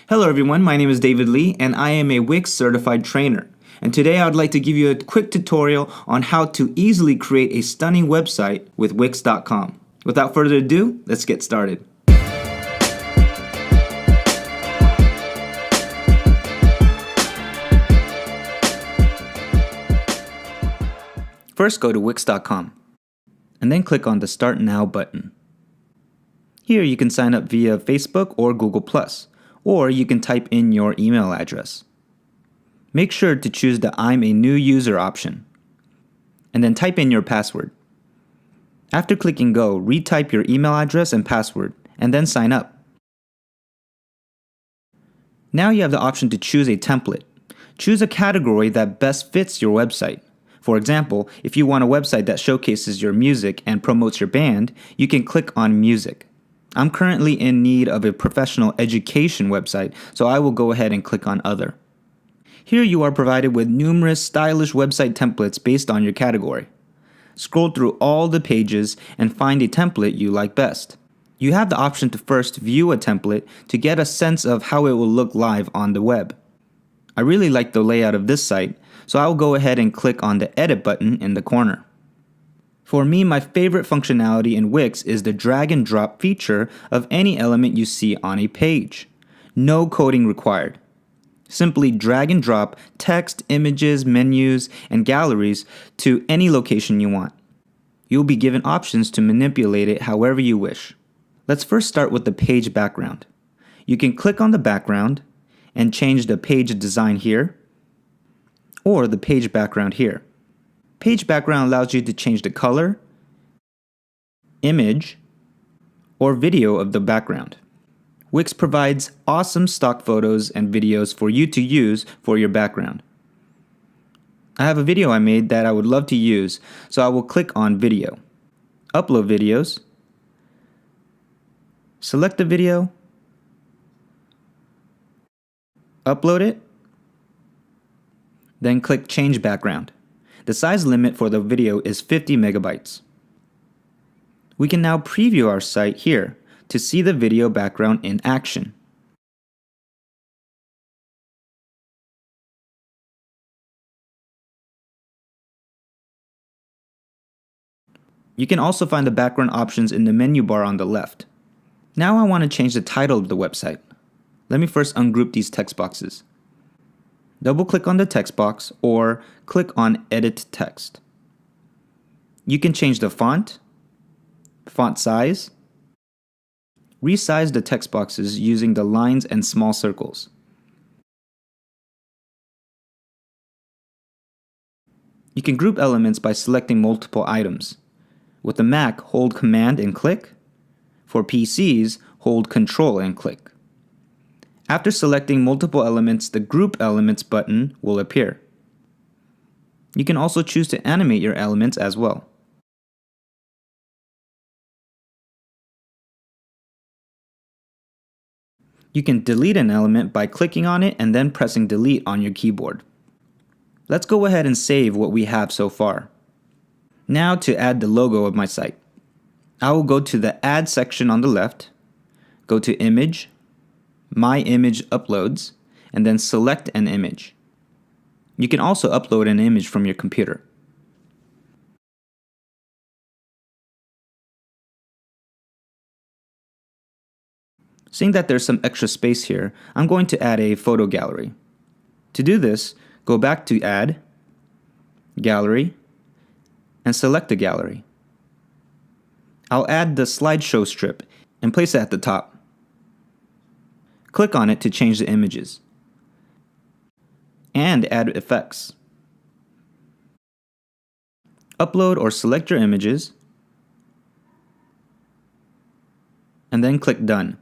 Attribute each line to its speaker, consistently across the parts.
Speaker 1: Hello everyone, my name is David Lee and I am a Wix certified trainer. And today I would like to give you a quick tutorial on how to easily create a stunning website with Wix.com. Without further ado, let's get started. First go to Wix.com and then click on the Start Now button. Here you can sign up via Facebook or Google+, or you can type in your email address. Make sure to choose the I'm a new user option, and then type in your password. After clicking go, retype your email address and password, and then sign up. Now you have the option to choose a template. Choose a category that best fits your website. For example, if you want a website that showcases your music and promotes your band, you can click on Music. I'm currently in need of a professional education website, so I will go ahead and click on Other. Here you are provided with numerous stylish website templates based on your category. Scroll through all the pages and find a template you like best. You have the option to first view a template to get a sense of how it will look live on the web. I really like the layout of this site, so I will go ahead and click on the Edit button in the corner. For me, my favorite functionality in Wix is the drag and drop feature of any element you see on a page. No coding required. Simply drag and drop text, images, menus, and galleries to any location you want. You'll be given options to manipulate it however you wish. Let's first start with the page background. You can click on the background and change the page design here, or the page background here. Page background allows you to change the color, image, or video of the background. Wix provides awesome stock photos and videos for you to use for your background. I have a video I made that I would love to use, so I will click on Video. Upload videos. Select the video. Upload it. Then click Change Background. The size limit for the video is 50 megabytes. We can now preview our site here to see the video background in action. You can also find the background options in the menu bar on the left. Now I want to change the title of the website. Let me first ungroup these text boxes. Double-click on the text box or click on Edit Text. You can change the font size, resize the text boxes using the lines and small circles. You can group elements by selecting multiple items. With the Mac, hold Command and click. For PCs, hold Control and click. After selecting multiple elements, the Group Elements button will appear. You can also choose to animate your elements as well. You can delete an element by clicking on it and then pressing Delete on your keyboard. Let's go ahead and save what we have so far. Now to add the logo of my site. I will go to the Add section on the left, go to Image, My Image Uploads, and then select an image. You can also upload an image from your computer. Seeing that there's some extra space here, I'm going to add a photo gallery. To do this, go back to Add, Gallery, and select the gallery. I'll add the slideshow strip and place it at the top. Click on it to change the images and add effects. Upload or select your images and then click Done.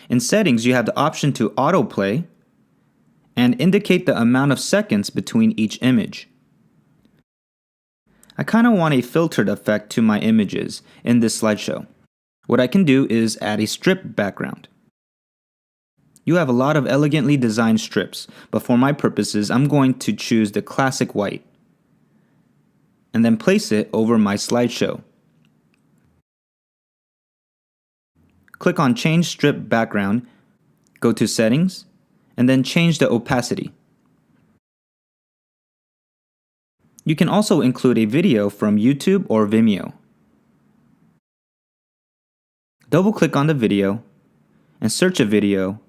Speaker 1: In Settings, you have the option to autoplay and indicate the amount of seconds between each image. I kind of want a filtered effect to my images in this slideshow. What I can do is add a strip background. You have a lot of elegantly designed strips, but for my purposes, I'm going to choose the classic white and then place it over my slideshow. click on Change Strip Background, go to Settings, and then change the opacity. You can also include a video from YouTube or Vimeo. Double-click on the video and search a video,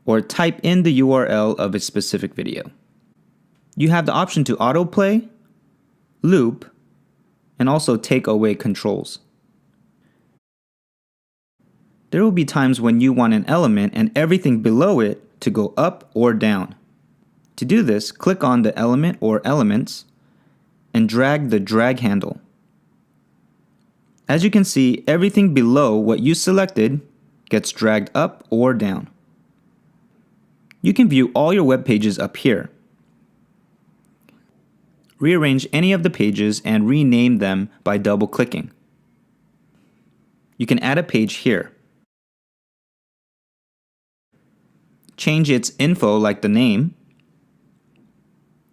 Speaker 1: or type in the URL of a specific video. You have the option to autoplay, loop, and also take away controls. There will be times when you want an element and everything below it to go up or down. To do this, click on the element or elements and drag the drag handle. As you can see, everything below what you selected gets dragged up or down. You can view all your web pages up here. Rearrange any of the pages and rename them by double-clicking. You can add a page here. Change its info like the name,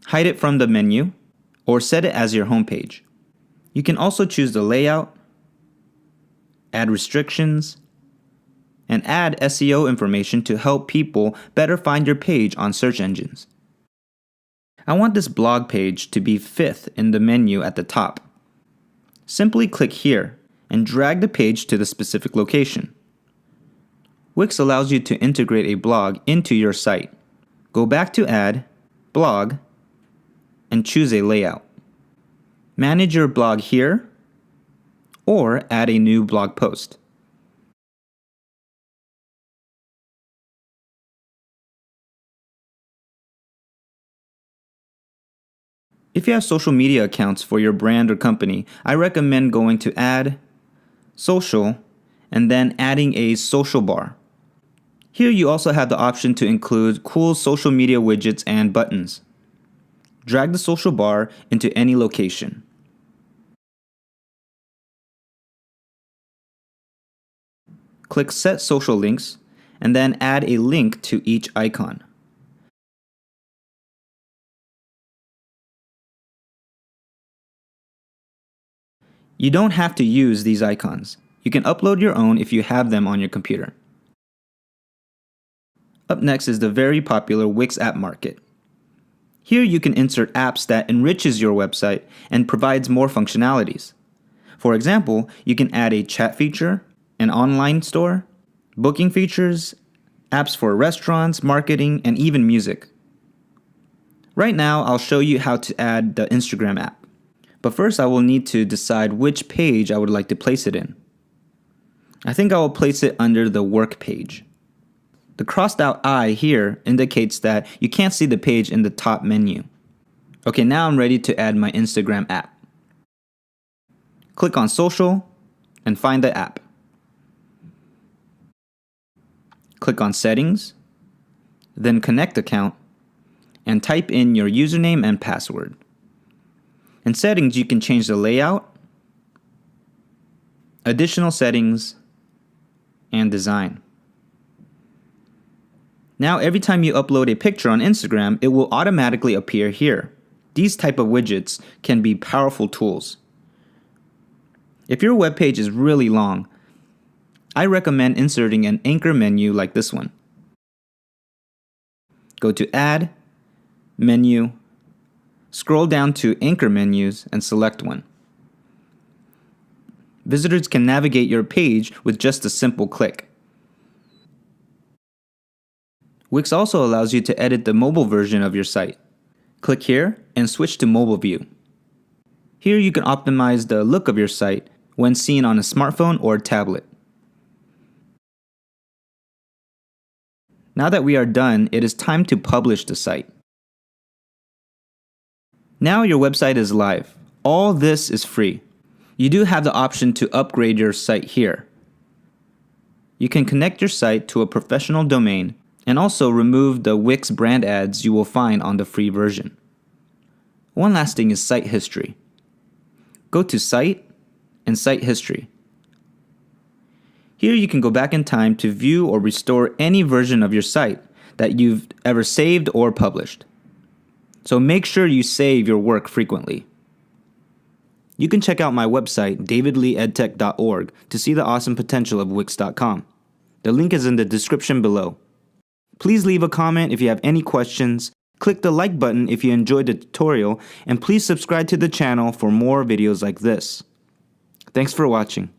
Speaker 1: hide it from the menu, or set it as your home page. You can also choose the layout, add restrictions, and add SEO information to help people better find your page on search engines. I want this blog page to be 5th in the menu at the top. Simply click here and drag the page to the specific location. Wix allows you to integrate a blog into your site. Go back to Add, Blog, and choose a layout. Manage your blog here, or add a new blog post. If you have social media accounts for your brand or company, I recommend going to Add, Social, and then adding a social bar. Here you also have the option to include cool social media widgets and buttons. Drag the social bar into any location. Click Set Social Links, and then add a link to each icon. You don't have to use these icons. You can upload your own if you have them on your computer. Up next is the very popular Wix App Market. Here you can insert apps that enriches your website and provides more functionalities. For example, you can add a chat feature, an online store, booking features, apps for restaurants, marketing, and even music. Right now, I'll show you how to add the Instagram app. But first, I will need to decide which page I would like to place it in. I think I will place it under the work page. The crossed out I here indicates that you can't see the page in the top menu. Okay, now I'm ready to add my Instagram app. Click on Social and find the app. Click on Settings, then Connect Account, and type in your username and password. In Settings, you can change the layout, additional settings, and design. Now every time you upload a picture on Instagram, it will automatically appear here. These type of widgets can be powerful tools. If your web page is really long, I recommend inserting an anchor menu like this one. Go to Add, Menu, scroll down to Anchor Menus and select one. Visitors can navigate your page with just a simple click. Wix also allows you to edit the mobile version of your site. Click here and switch to Mobile View. Here you can optimize the look of your site when seen on a smartphone or tablet. Now that we are done, it is time to publish the site. Now your website is live. All this is free. You do have the option to upgrade your site here. You can connect your site to a professional domain and also remove the Wix brand ads you will find on the free version. One last thing is site history. Go to Site and Site History. Here you can go back in time to view or restore any version of your site that you've ever saved or published. So make sure you save your work frequently. You can check out my website, davidleeedtech.org, to see the awesome potential of Wix.com. The link is in the description below. Please leave a comment if you have any questions, click the like button if you enjoyed the tutorial, and please subscribe to the channel for more videos like this. Thanks for watching.